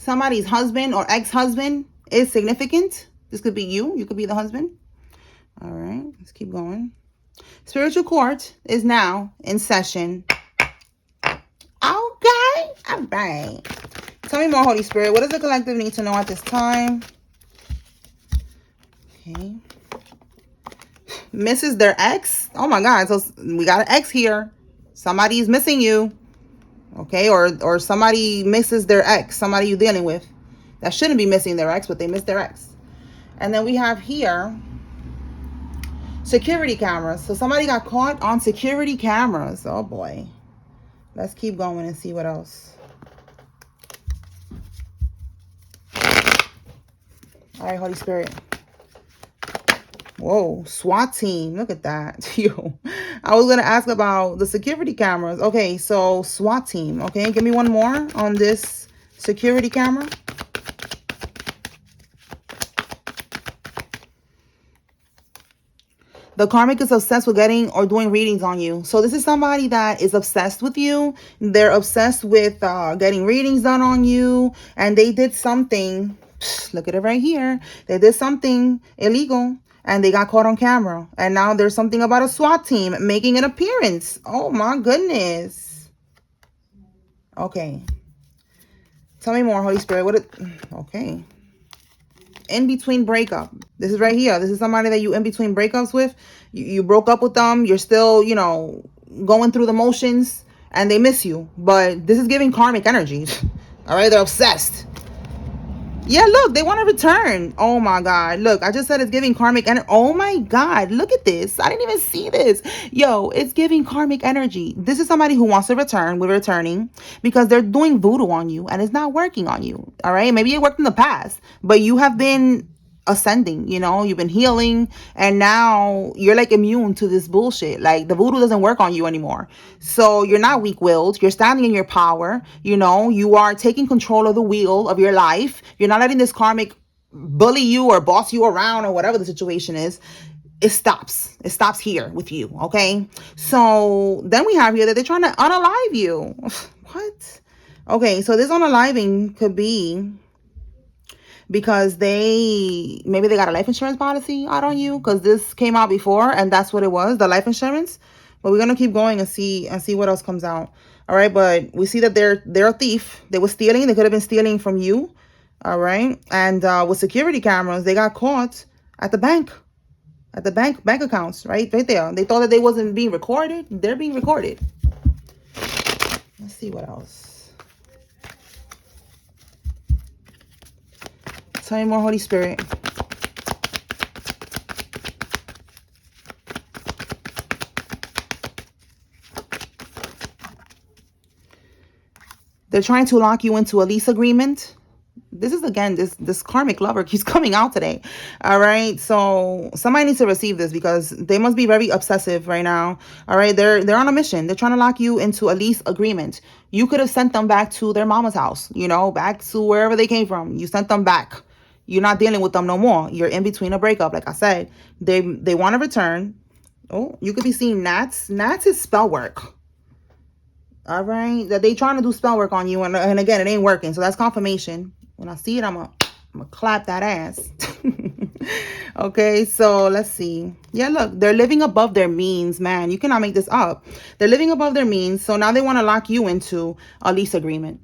somebody's husband or ex-husband is significant. This could be you. You could be the husband. All right, let's keep going. Spiritual court is now in session. Okay, all right. Tell me more, Holy Spirit. What does the collective need to know at this time? Okay. Misses their ex. Oh my God. So we got an ex here. Somebody's missing you. Okay. Or somebody misses their ex. Somebody you're dealing with. That shouldn't be missing their ex, but they miss their ex. And then we have here security cameras. So somebody got caught on security cameras. Oh boy. Let's keep going and see what else. All right, Holy Spirit. Whoa, SWAT team. Look at that. Yo, I was going to ask about the security cameras. Okay, so SWAT team. Okay, give me one more on this security camera. The karmic is obsessed with getting or doing readings on you. So this is somebody that is obsessed with you. They're obsessed with getting readings done on you. And they did something. Look at it right here. They did something illegal. And they got caught on camera. And now there's something about a SWAT team making an appearance. Oh my goodness. Okay. Tell me more, Holy Spirit. Okay. In between breakup. This is right here. This is somebody that you in between breakups with. You broke up with them. You're still, going through the motions. And they miss you. But this is giving karmic energy. All right. They're obsessed. Yeah, look, they want to return. Oh my God. Look, I just said it's giving karmic energy. Oh my God. Look at this. I didn't even see this. Yo, it's giving karmic energy. This is somebody who wants to return. We're returning because they're doing voodoo on you and it's not working on you. All right. Maybe it worked in the past, but you have been ascending, you've been healing, and now you're like immune to this bullshit. Like the voodoo doesn't work on you anymore. So you're not weak-willed. You're standing in your power. You are taking control of the wheel of your life. You're not letting this karmic bully you or boss you around or whatever the situation is. It stops here with you. Okay. So then we have here that they're trying to unalive you. What? Okay. So this unaliving could be because maybe they got a life insurance policy out on you, because this came out before and that's what it was, the life insurance. But we're gonna keep going and see what else comes out. All right, but we see that they're a thief. They were stealing. They could have been stealing from you. All right, and with security cameras, they got caught at the bank accounts, right there. They thought that they wasn't being recorded. They're being recorded. Let's see what else. Tell me more, Holy Spirit. They're trying to lock you into a lease agreement. This is, again, this karmic lover keeps coming out today. All right. So somebody needs to receive this because they must be very obsessive right now. All right. They're on a mission. They're trying to lock you into a lease agreement. You could have sent them back to their mama's house, back to wherever they came from. You sent them back. You're not dealing with them no more. You're in between a breakup. Like I said, they want to return. Oh, you could be seeing Nats. Nats is spell work. All right. That they trying to do spell work on you. And again, it ain't working. So that's confirmation. When I see it, I'm going to clap that ass. Okay. So let's see. Yeah, look, they're living above their means, man. You cannot make this up. They're living above their means. So now they want to lock you into a lease agreement.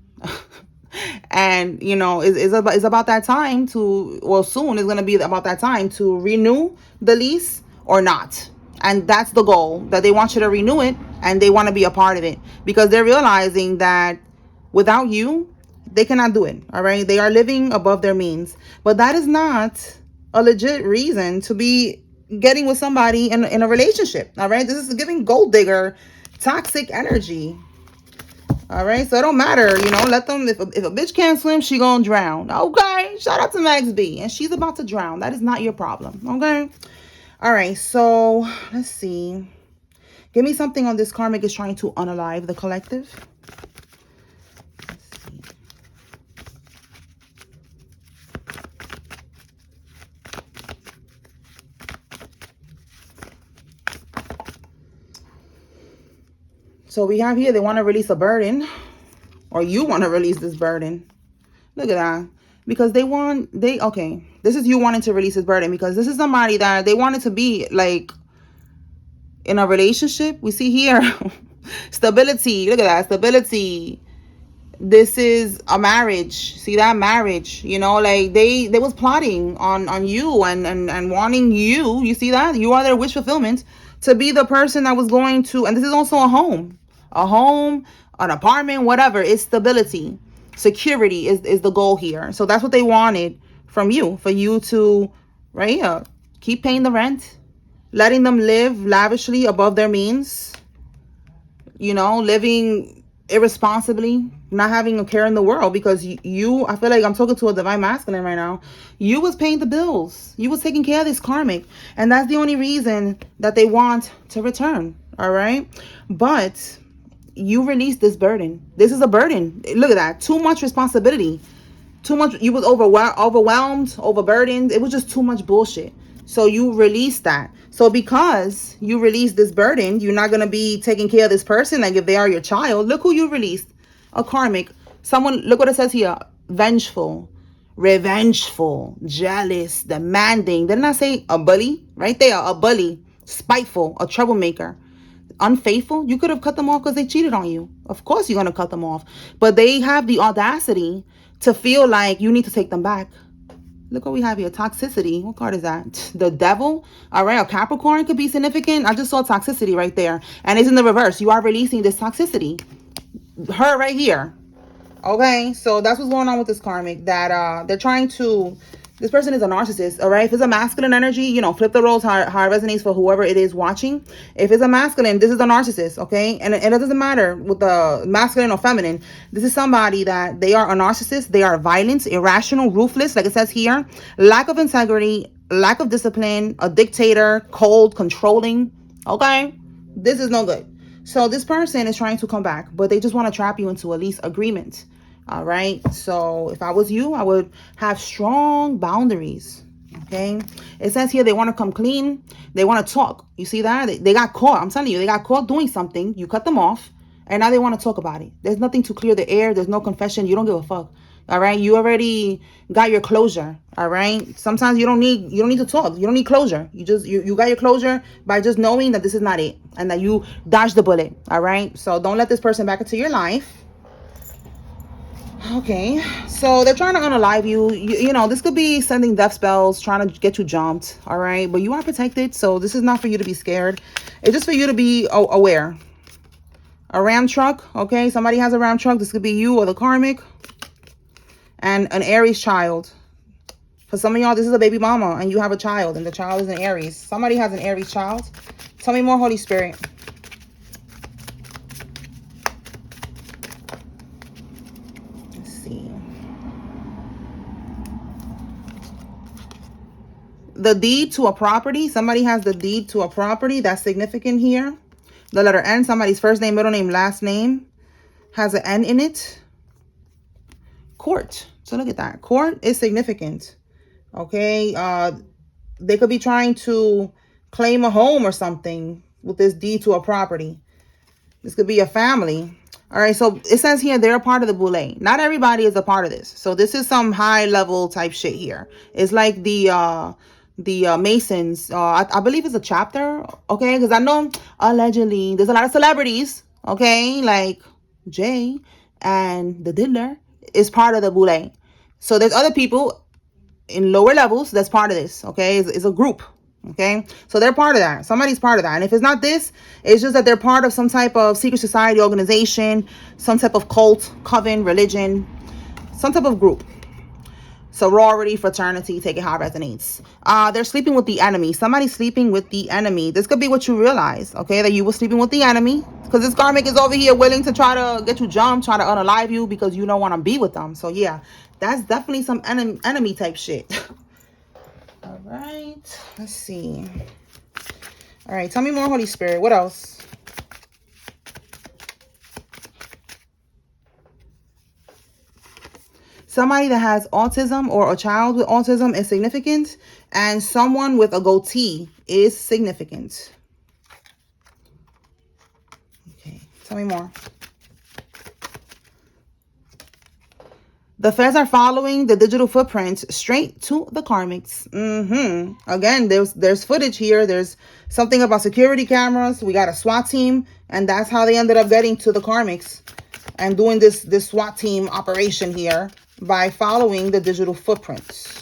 And it's about that time soon it's going to be about that time to renew the lease or not. And that's the goal, that they want you to renew it and they want to be a part of it, because they're realizing that without you they cannot do it. All right, they are living above their means, but that is not a legit reason to be getting with somebody in a relationship. All right, this is giving gold digger toxic energy. All right, so it don't matter, let them, if a bitch can't swim, she gonna drown. Okay, shout out to Max B, and she's about to drown. That is not your problem. Okay. All right, so let's see. Give me something on this karmic is trying to unalive the collective. Let's see. So we have here, they want to release a burden, or you want to release this burden. Look at that. Because okay, this is you wanting to release this burden, because this is somebody that they wanted to be like in a relationship. We see here stability. Look at that, stability. This is a marriage. See that, marriage, you know, like they was plotting on you and wanting you. You see that, you are their wish fulfillment, to be the person that was going to, and this is also a home, an apartment, whatever. It's stability, security is the goal here. So that's what they wanted from you, for you to, right here, keep paying the rent, letting them live lavishly above their means, you know, living irresponsibly, not having a care in the world, because you, I feel like I'm talking to a divine masculine right now. You was paying the bills. You was taking care of this karmic. And that's the only reason that they want to return. All right. But you release this burden. This is a burden. Look at that. Too much responsibility. Too much. You was overwhelmed, overburdened. It was just too much bullshit. So you release that. So because you release this burden, you're not going to be taking care of this person like if they are your child. Look who you released. A karmic. Someone, look what it says here. Vengeful, revengeful, jealous, demanding. Didn't I say a bully? Right there. A bully. Spiteful. A troublemaker. Unfaithful. You could have cut them off because they cheated on you. Of course you're going to cut them off. But they have the audacity to feel like you need to take them back. Look what we have here. Toxicity. What card is that? The devil. All right. A Capricorn could be significant. I just saw toxicity right there. And it's in the reverse. You are releasing this toxicity. Her right here. Okay. So that's what's going on with this karmic. That they're trying to... This person is a narcissist, all right? If it's a masculine energy, you know, flip the roles how it resonates for whoever it is watching. If it's a masculine, this is a narcissist, okay? And it doesn't matter with the masculine or feminine. This is somebody that they are a narcissist. They are violent, irrational, ruthless, like it says here. Lack of integrity, lack of discipline, a dictator, cold, controlling, okay? This is no good. So this person is trying to come back, but they just want to trap you into a lease agreement. All right. So if I was you, I would have strong boundaries. Okay. It says here they want to come clean. They want to talk. You see that? They got caught. I'm telling you, they got caught doing something. You cut them off. And now they want to talk about it. There's nothing to clear the air. There's no confession. You don't give a fuck. All right. You already got your closure. All right. Sometimes you don't need to talk. You don't need closure. You got your closure by just knowing that this is not it and that you dodged the bullet. All right. So don't let this person back into your life. Okay, so they're trying to unalive you. You know, this could be sending death spells, trying to get you jumped, all right? But you are protected, so this is not for you to be scared. It's just for you to be aware. A Ram truck, okay? Somebody has a Ram truck. This could be you or the karmic. And an Aries child. For some of y'all, this is a baby mama, and you have a child, and the child is an Aries. Somebody has an Aries child. Tell me more, Holy Spirit. The deed to a property. Somebody has the deed to a property. That's significant here. The letter N. Somebody's first name, middle name, last name has an N in it. Court. So look at that. Court is significant. Okay. They could be trying to claim a home or something with this deed to a property. This could be a family. All right. So it says here they're a part of the boule. Not everybody is a part of this. So this is some high level type shit here. It's like the Masons, I believe it's a chapter, okay? Because I know allegedly there's a lot of celebrities, okay? Like Jay and the Diddler is part of the boule. So there's other people in lower levels that's part of this, okay? It's a group, okay? So they're part of that. Somebody's part of that. And if it's not this, it's just that they're part of some type of secret society organization, some type of cult, coven, religion, some type of group. Sorority, fraternity, take it how it resonates. They're sleeping with the enemy. Somebody's sleeping with the enemy. This could be what you realize, okay? That you were sleeping with the enemy. Because this karmic is over here willing to try to get you jumped, try to unalive you because you don't want to be with them. So yeah, that's definitely some enemy type shit. All right. Let's see. All right. Tell me more, Holy Spirit. What else? Somebody that has autism or a child with autism is significant. And someone with a goatee is significant. Okay, tell me more. The feds are following the digital footprints straight to the karmics. Again, there's footage here. There's something about security cameras. We got a SWAT team, and that's how they ended up getting to the karmics and doing this SWAT team operation here by following the digital footprints.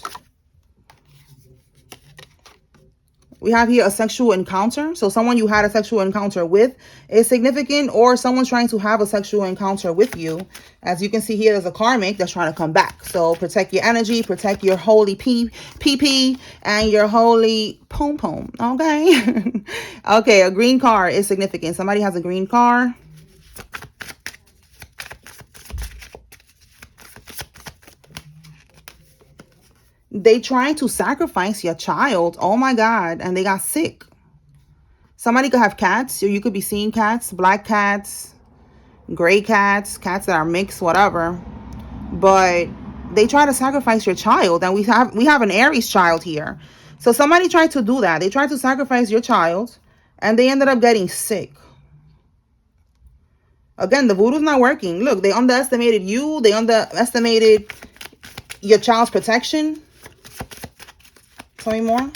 We have here a sexual encounter. So someone you had a sexual encounter with is significant, or someone's trying to have a sexual encounter with you. As you can see here, there's a karmic that's trying to come back. So protect your energy, protect your holy pee and your holy pom pom. Okay. Okay, a green car is significant. Somebody has a green car. They tried to sacrifice your child. Oh my God. And they got sick. Somebody could have cats, or you could be seeing cats, black cats, gray cats, cats that are mixed, whatever. But they try to sacrifice your child. And we have an Aries child here. So somebody tried to do that. They tried to sacrifice your child, and they ended up getting sick. Again, the voodoo's not working. Look, they underestimated you. They underestimated your child's protection. Tell me more.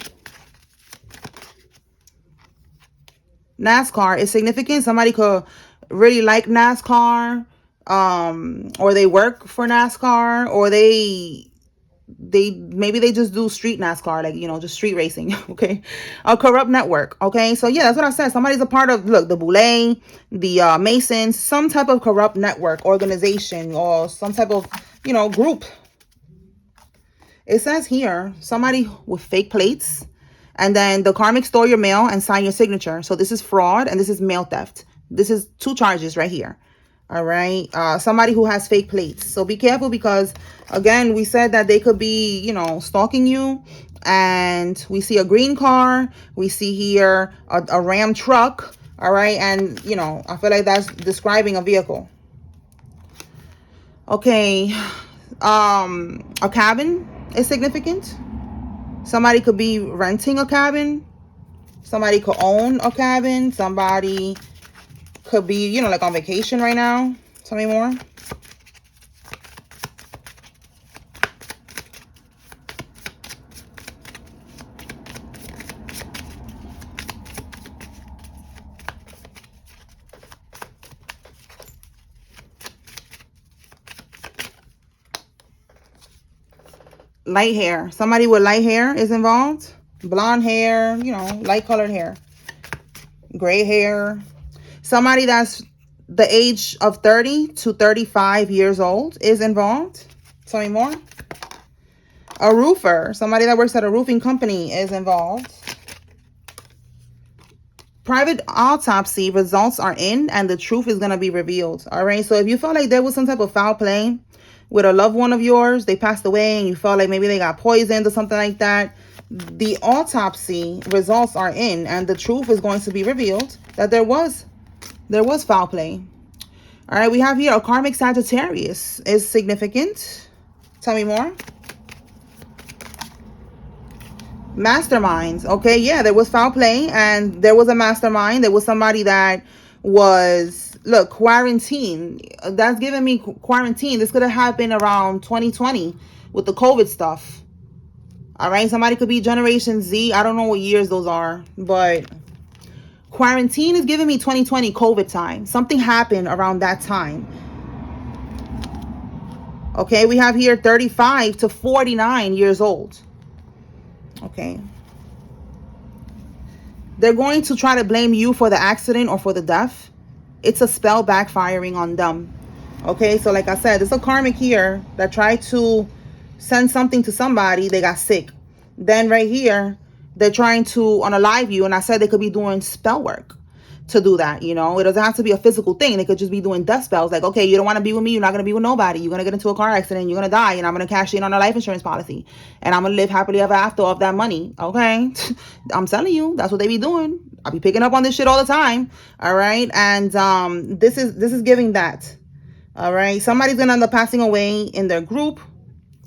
NASCAR is significant. Somebody could really like NASCAR, or they work for NASCAR, or maybe they just do street NASCAR, like, just street racing. Okay, a corrupt network. Okay, so yeah, that's what I said. Somebody's a part of, look, the Boule, the Masons, some type of corrupt network, organization, or some type of group. It says here, somebody with fake plates, and then the karmic store your mail and sign your signature. So this is fraud, and this is mail theft. This is 2 charges right here. All right. Somebody who has fake plates. So be careful, because again, we said that they could be, stalking you. And we see a green car. We see here a Ram truck. All right. And, I feel like that's describing a vehicle. Okay. A cabin is significant. Somebody could be renting a cabin. Somebody could own a cabin. Somebody could be, like on vacation right now. Tell me more. Light hair. Somebody with light hair is involved. Blonde hair, light colored hair. Gray hair. Somebody that's the age of 30 to 35 years old is involved. Tell me more. A roofer. Somebody that works at a roofing company is involved. Private autopsy results are in, and the truth is going to be revealed. All right. So if you felt like there was some type of foul play with a loved one of yours, they passed away, and you felt like maybe they got poisoned or something like that, the autopsy results are in, and the truth is going to be revealed that there was foul play. All right, we have here a karmic Sagittarius is significant. Tell me more. Masterminds. Okay, yeah, there was foul play, and there was a mastermind. There was somebody that was, look, quarantine. That's giving me quarantine. This could have happened around 2020 with the COVID stuff. All right, somebody could be Generation Z. I don't know what years those are, but quarantine is giving me 2020 COVID time. Something happened around that time. Okay, we have here 35 to 49 years old. Okay. They're going to try to blame you for the accident or for the death. It's a spell backfiring on them. Okay, so like I said, there's a karmic here that tried to send something to somebody. They got sick. Then right here, they're trying to unalive you. And I said they could be doing spell work to do that. It doesn't have to be a physical thing. They could just be doing death spells. Like, okay, you don't want to be with me. You're not going to be with nobody. You're going to get into a car accident. You're going to die. And I'm going to cash in on a life insurance policy. And I'm going to live happily ever after off that money. Okay. I'm telling you, that's what they be doing. I'll be picking up on this shit all the time. All right. And this is giving that. All right. Somebody's going to end up passing away in their group,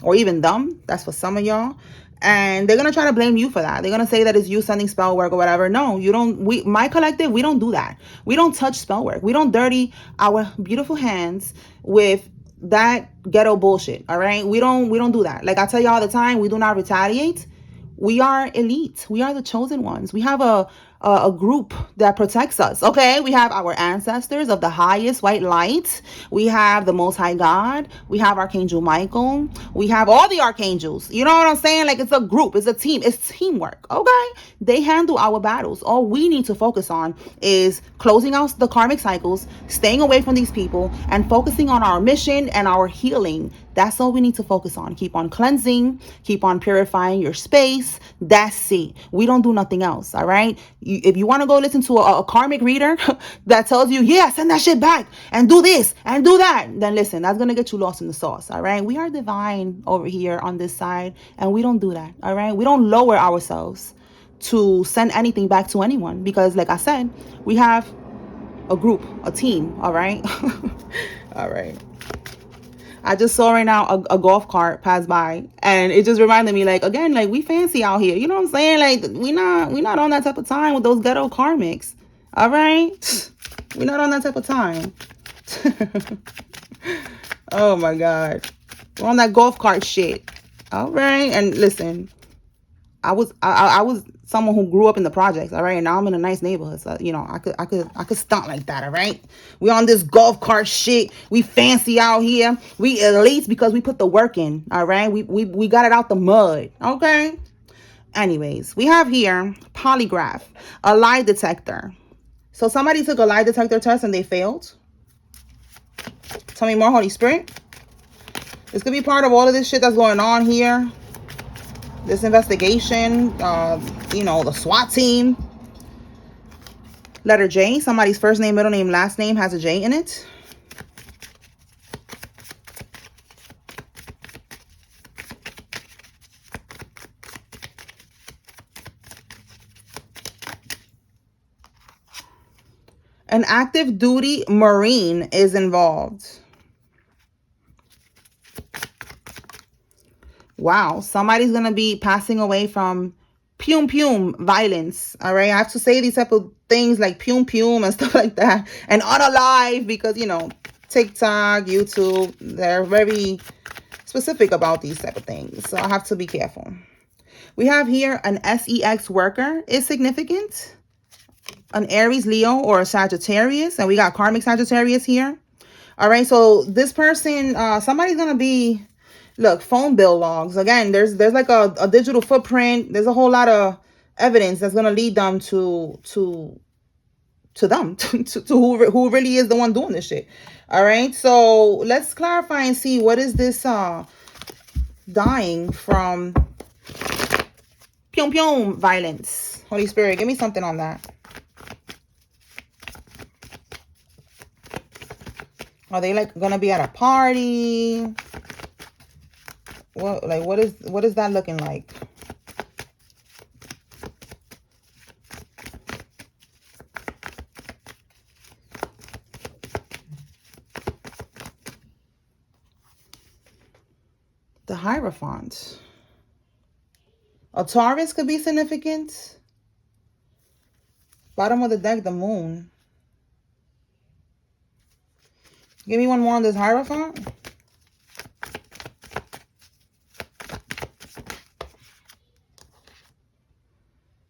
or even them. That's for some of y'all. And they're going to try to blame you for that. They're going to say that it's you sending spell work or whatever. No, you don't. My collective, we don't do that. We don't touch spell work. We don't dirty our beautiful hands with that ghetto bullshit. All right, we don't do that. Like I tell you all the time, we do not retaliate. We are elite. We are the chosen ones. We have a group that protects us. Okay, we have our ancestors of the highest white light. We have the Most High God. We have Archangel Michael. We have all the archangels. You know what I'm saying? Like it's a group. It's a team. It's teamwork. Okay, they handle our battles. All we need to focus on is closing out the karmic cycles, staying away from these people, and focusing on our mission and our healing. That's all we need to focus on. Keep on cleansing, keep on purifying your space. That's it. We don't do nothing else. All right. If you want to go listen to a karmic reader that tells you, yeah, send that shit back and do this and do that, then listen, that's going to get you lost in the sauce. All right. We are divine over here on this side, and we don't do that. All right. We don't lower ourselves to send anything back to anyone because, like I said, we have a group, a team. All right. All right. I just saw right now a golf cart pass by, and it just reminded me, like, again, like, we fancy out here. You know what I'm saying? Like, we not on that type of time with those ghetto karmics. All right? We're not on that type of time. Oh my God. We're on that golf cart shit. All right. And listen, I was someone who grew up in the projects, all right, and now I'm in a nice neighborhood, so you know I could stunt like that, all right. We on this golf cart shit. We fancy out here. We elites because we put the work in, all right. We got it out the mud, okay. Anyways, we have here polygraph, a lie detector. So somebody took a lie detector test and they failed. Tell me more, Holy Spirit. This could be part of all of this shit that's going on here. This investigation, you know, the SWAT team. Letter J, somebody's first name, middle name, last name has a J in it. An active duty Marine is involved. Wow, somebody's going to be passing away from pum violence. All right, I have to say these type of things like pum and stuff like that, and unalive, because, you know, TikTok, YouTube, they're very specific about these type of things. So I have to be careful. We have here an SEX worker is significant. An Aries, Leo, or a Sagittarius. And we got karmic Sagittarius here. All right, so this person, somebody's going to be... Look, phone bill logs. Again, there's like a digital footprint. There's a whole lot of evidence that's gonna lead them to them, to who really is the one doing this shit. All right, so let's clarify and see what is this dying from pum violence. Holy Spirit, give me something on that. Are they like gonna be at a party? What is that looking like? The Hierophant. A Taurus could be significant. Bottom of the deck, the Moon. Give me one more on this Hierophant.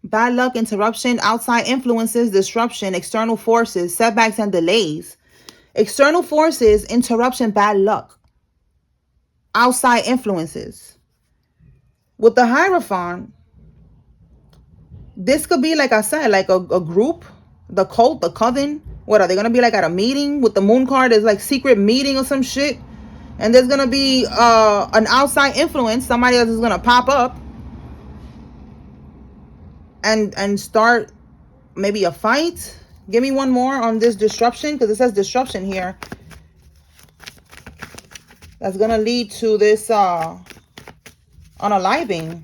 Bad luck, interruption, outside influences, disruption, external forces, setbacks, and delays. External forces, interruption, bad luck. Outside influences. With the Hierophant, this could be, like I said, like a group, the cult, the coven. What, are they going to be like at a meeting? With the Moon card, there's like secret meeting or some shit. And there's going to be an outside influence. Somebody else is going to pop up. And start maybe a fight. Give me one more on this disruption, because it says disruption here. That's gonna lead to this unaliving.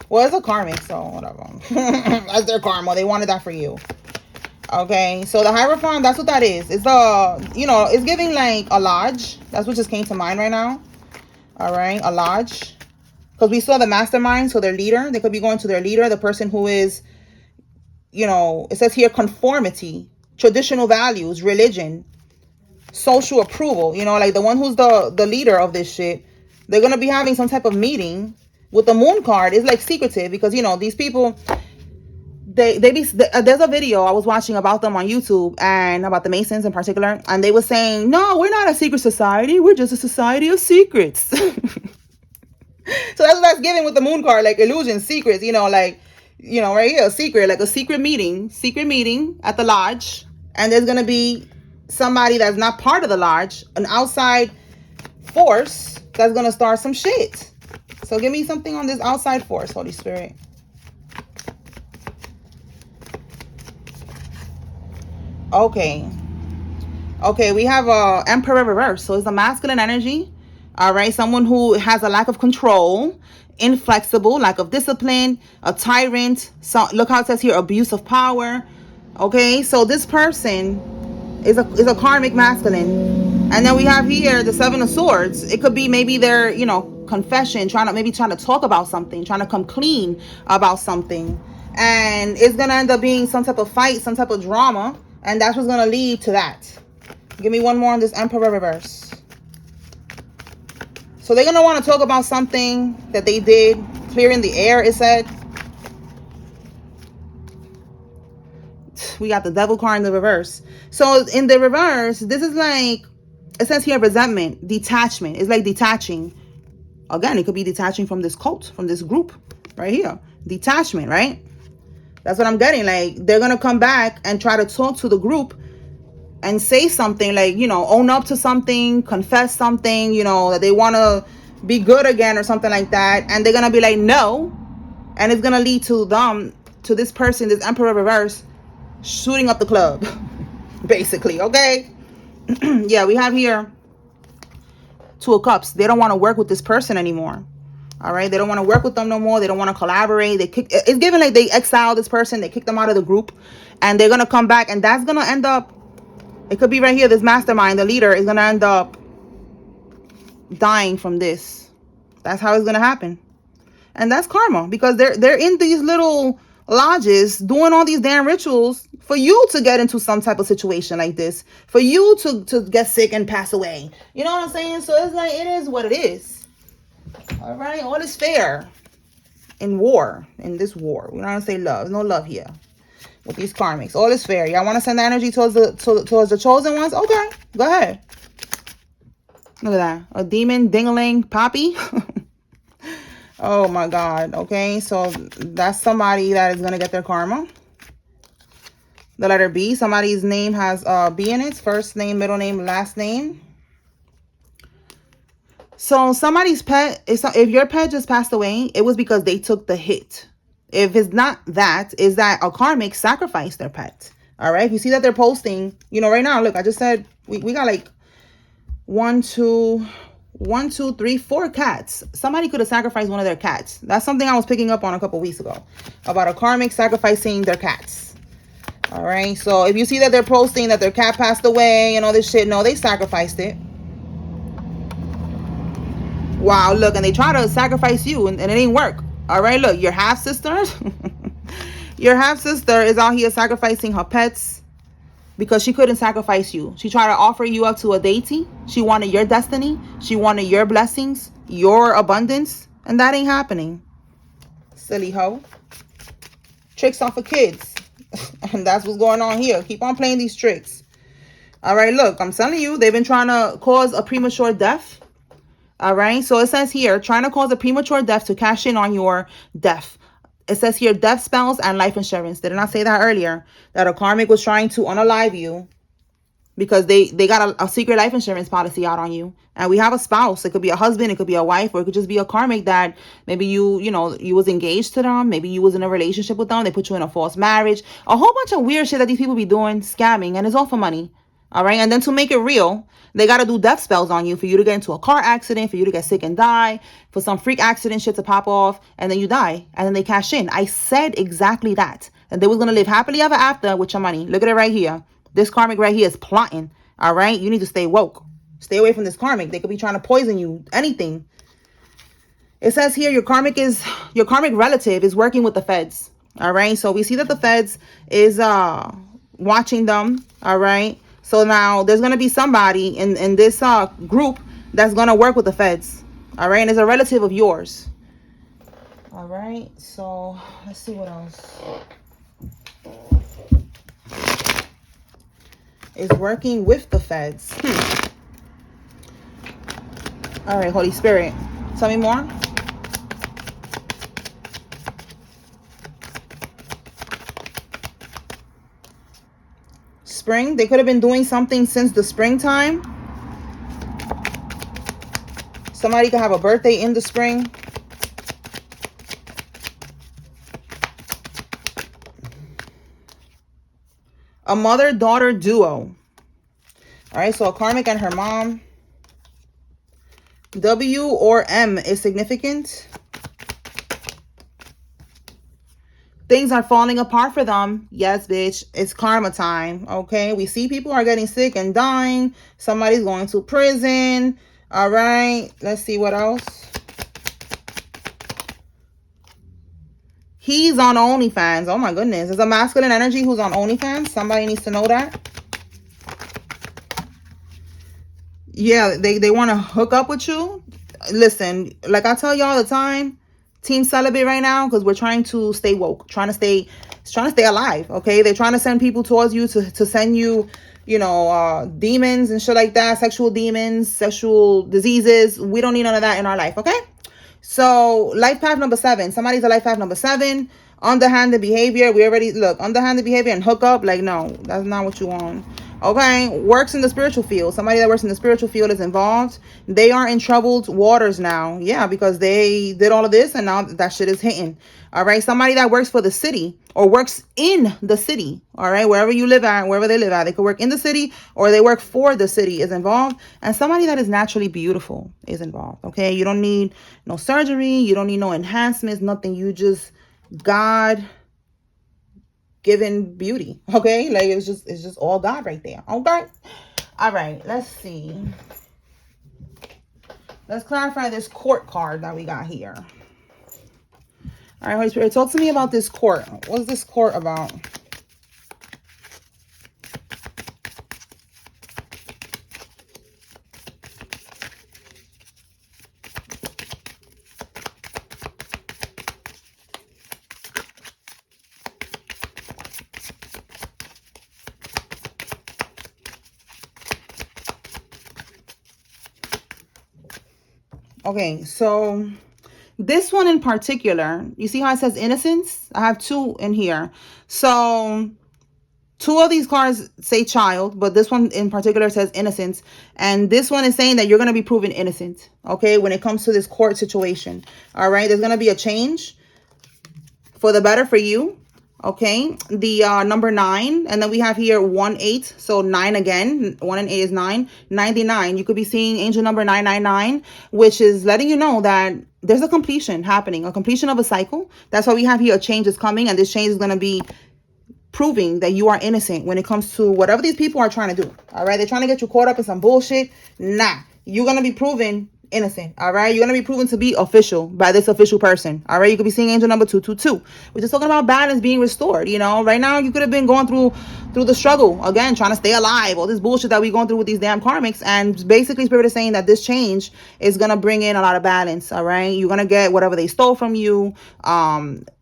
Well, it's a karmic, so whatever. That's their karma. They wanted that for you. Okay, so the Hierophant, that's what that is. It's you know, it's giving like a lodge. That's what just came to mind right now. All right, a lodge. Because we saw the mastermind, so their leader. They could be going to their leader, the person who is, you know, it says here conformity, traditional values, religion. social approval, you know, like the one who's the leader of this shit. They're gonna be having some type of meeting with the moon card. It's like secretive because, you know, these people, there's a video I was watching about them on YouTube, and about the Masons in particular, and they were saying, no, we're not a secret society, we're just a society of secrets. So that's what that's giving with the moon card, like illusion, secrets, you know, like, you know, right here, a secret, like a secret meeting at the lodge, and there's gonna be somebody that's not part of the lodge, an outside force that's gonna start some shit. So give me something on this outside force, Holy Spirit. Okay, we have a Emperor reverse, so it's a masculine energy. All right, someone who has a lack of control, inflexible, lack of discipline, a tyrant. So look how it says here, abuse of power. Okay, so this person is a karmic masculine. And then we have here the Seven of Swords. It could be maybe their, you know, confession, trying to talk about something, trying to come clean about something. And it's going to end up being some type of fight, some type of drama. And that's what's going to lead to that. Give me one more on this Emperor reverse. So they're going to want to talk about something that they did, clearing the air, it said. We got the Devil card in the reverse. So in the reverse, this is like, it says here resentment, detachment. It's like detaching. Again, it could be detaching from this cult, from this group right here. Detachment, right? That's what I'm getting. Like, they're going to come back and try to talk to the group and say something like, you know, own up to something, confess something, you know, that they want to be good again or something like that. And they're going to be like, no. And it's going to lead to them, to this person, this Emperor reverse, shooting up the club, basically. Okay. Yeah, we have here Two of Cups. They don't want to work with this person anymore. All right, they don't want to work with them no more. They don't want to collaborate. It's given like they exile this person, they kick them out of the group, and they're gonna come back, and that's gonna end up, it could be right here, this mastermind, the leader, is gonna end up dying from this. That's how it's gonna happen. And that's karma, because they're in these little lodges doing all these damn rituals for you to get into some type of situation like this, for you to get sick and pass away. You know what I'm saying? So it's like, it is what it is. All right, all is fair in war, in this war. We don't want to say love. There's no love here with these karmics. All is fair. Y'all want to send the energy towards the chosen ones? Okay, go ahead. Look at that. A demon, ding-a-ling, poppy. Oh my God. Okay, so that's somebody that is going to get their karma. The letter B. Somebody's name has B in it. First name, middle name, last name. So somebody's pet, if your pet just passed away, it was because they took the hit. If it's not that, is that a karmic sacrificed their pet. All right. If you see that they're posting, you know, right now, look, I just said we got like 1, 2, 3, 4 cats. Somebody could have sacrificed one of their cats. That's something I was picking up on a couple weeks ago about a karmic sacrificing their cats. All right. So if you see that they're posting that their cat passed away and all this shit, no, they sacrificed it. Wow, look, and they try to sacrifice you, and it ain't work. All right, look, your half-sister, your half-sister is out here sacrificing her pets because she couldn't sacrifice you. She tried to offer you up to a deity. She wanted your destiny. She wanted your blessings, your abundance, and that ain't happening. Silly hoe. Tricks off of kids. And that's what's going on here. Keep on playing these tricks. All right, look, I'm telling you, they've been trying to cause a premature death. All right, so it says here, trying to cause a premature death to cash in on your death. It says here, death spells and life insurance. Did I not say that earlier? That a karmic was trying to unalive you because they got a secret life insurance policy out on you. And we have a spouse. It could be a husband, it could be a wife, or it could just be a karmic that maybe you was engaged to them. Maybe you was in a relationship with them. They put you in a false marriage. A whole bunch of weird shit that these people be doing, scamming, and it's all for money. All right. And then to make it real, they got to do death spells on you for you to get into a car accident, for you to get sick and die, for some freak accident shit to pop off, and then you die. And then they cash in. I said exactly that. And they was going to live happily ever after with your money. Look at it right here. This karmic right here is plotting. All right. You need to stay woke. Stay away from this karmic. They could be trying to poison you. Anything. It says here your karmic relative is working with the feds. All right. So we see that the feds is watching them. All right. So now there's going to be somebody in this group that's going to work with the feds. All right. And it's a relative of yours. All right. So let's see what else is working with the feds. All right. Holy Spirit. Tell me more. Spring. They could have been doing something since the springtime. Somebody could have a birthday in the spring. A mother-daughter duo. All right, so a karmic and her mom. W or M is significant. Things are falling apart for them. Yes, bitch. It's karma time. Okay, we see people are getting sick and dying. Somebody's going to prison. All right, let's see what else. He's on OnlyFans. Oh my goodness. There's a masculine energy who's on OnlyFans. Somebody needs to know that. Yeah, they want to hook up with you. Listen, like I tell you all the time, team celibate right now, because we're trying to stay woke, trying to stay alive. Okay, they're trying to send people towards you to send you, you know, demons and shit like that, sexual demons, sexual diseases. We don't need none of that in our life. Okay, so life path number 7. Somebody's a life path number 7. Underhanded behavior. We already look underhanded behavior and hook up. Like, no, that's not what you want. Okay, works in the spiritual field. Somebody that works in the spiritual field is involved. They are in troubled waters now. Yeah, because they did all of this and now that shit is hitting. All right, somebody that works for the city or works in the city. All right, wherever you live at, wherever they live at, they could work in the city or they work for the city is involved. And somebody that is naturally beautiful is involved. Okay, you don't need no surgery. You don't need no enhancements, nothing. You just God given beauty. Okay, like it's just all God right there. Okay, all right, let's see, let's clarify this court card that we got here. All right, Holy Spirit, talk to me about this court. What's this court about? Okay, so this one in particular, you see how it says innocence? I have 2 in here. So 2 of these cards say child, but this one in particular says innocence. And this one is saying that you're going to be proven innocent, okay, when it comes to this court situation. All right, there's going to be a change for the better for you. Okay, the number 9, and then we have here 1 8, so 9 again. 1 and 8 is 9. 99, you could be seeing angel number 999, which is letting you know that there's a completion happening, a completion of a cycle. That's why we have here a change is coming, and this change is going to be proving that you are innocent when it comes to whatever these people are trying to do. All right, they're trying to get you caught up in some bullshit. Nah, you're going to be proven innocent. All right, you're going to be proven to be official by this official person. All right, you could be seeing angel number 222, which is talking about balance being restored. You know, right now you could have been going through the struggle again, trying to stay alive, all this bullshit that we going through with these damn karmics. And basically Spirit is saying that this change is going to bring in a lot of balance. All right, you're going to get whatever they stole from you.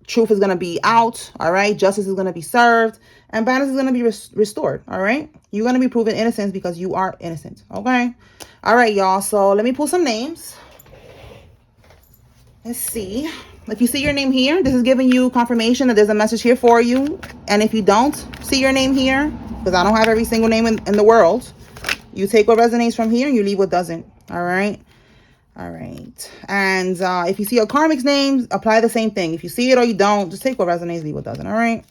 Truth is going to be out. All right, justice is going to be served, and balance is going to be restored. All right, you're going to be proven innocence because you are innocent. Okay, all right, y'all, so let me pull some names. Let's see. If you see your name here, this is giving you confirmation that there's a message here for you. And if you don't see your name here, because I don't have every single name in the world, you take what resonates from here and you leave what doesn't. All right, all right. And if you see a karmic's name, apply the same thing. If you see it or you don't, just take what resonates, leave what doesn't. All right.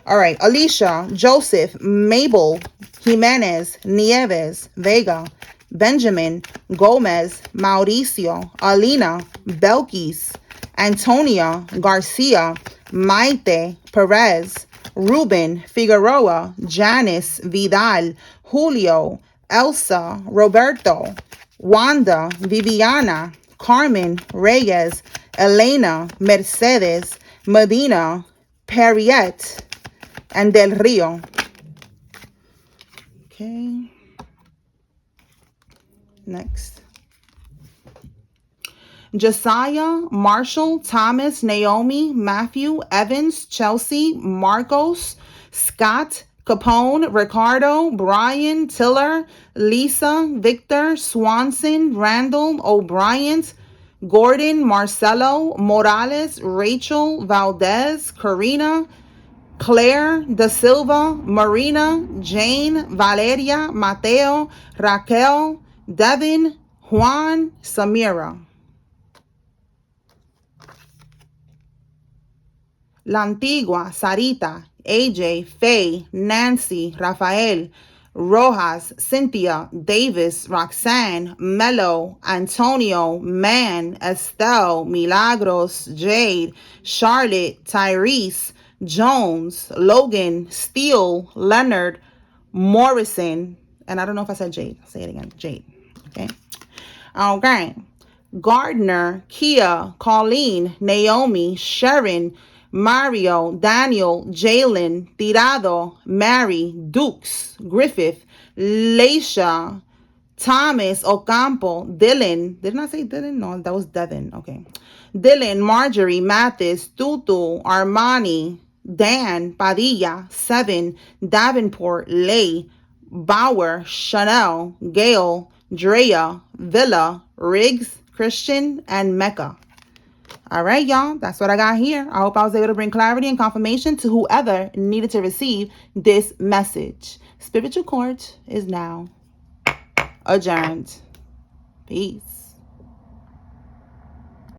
All right. Alicia, Joseph, Mabel, Jimenez, Nieves, Vega, Benjamin, Gomez, Mauricio, Alina, Belkis, Antonia, Garcia, Maite, Perez, Ruben, Figueroa, Janice, Vidal, Julio, Elsa, Roberto, Wanda, Viviana, Carmen, Reyes, Elena, Mercedes, Medina, Perriette, and Del Rio. Okay. Next. Josiah, Marshall, Thomas, Naomi, Matthew, Evans, Chelsea, Marcos, Scott, Capone, Ricardo, Brian, Tiller, Lisa, Victor, Swanson, Randall, O'Brien, Gordon, Marcelo, Morales, Rachel, Valdez, Karina, Claire, Da Silva, Marina, Jane, Valeria, Mateo, Raquel, Devin, Juan, Samira. La Antigua, Sarita, AJ, Faye, Nancy, Rafael, Rojas, Cynthia, Davis, Roxanne, Mello, Antonio, Man, Estelle, Milagros, Jade, Charlotte, Tyrese, Jones, Logan, Steele, Leonard, Morrison, and I don't know if I said Jade. I'll say it again. Jade. Okay. Okay. Gardner, Kia, Colleen, Naomi, Sharon, Mario, Daniel, Jalen, Tirado, Mary, Dukes, Griffith, Leisha, Thomas, Ocampo, Dylan. Didn't I say Dylan? No, that was Devin. Okay. Dylan, Marjorie, Mathis, Tutu, Armani, Dan, Padilla, Seven, Davenport, Lay, Bauer, Chanel, Gail, Drea, Villa, Riggs, Christian, and Mecca. All right, y'all. That's what I got here. I hope I was able to bring clarity and confirmation to whoever needed to receive this message. Spiritual court is now adjourned. Peace.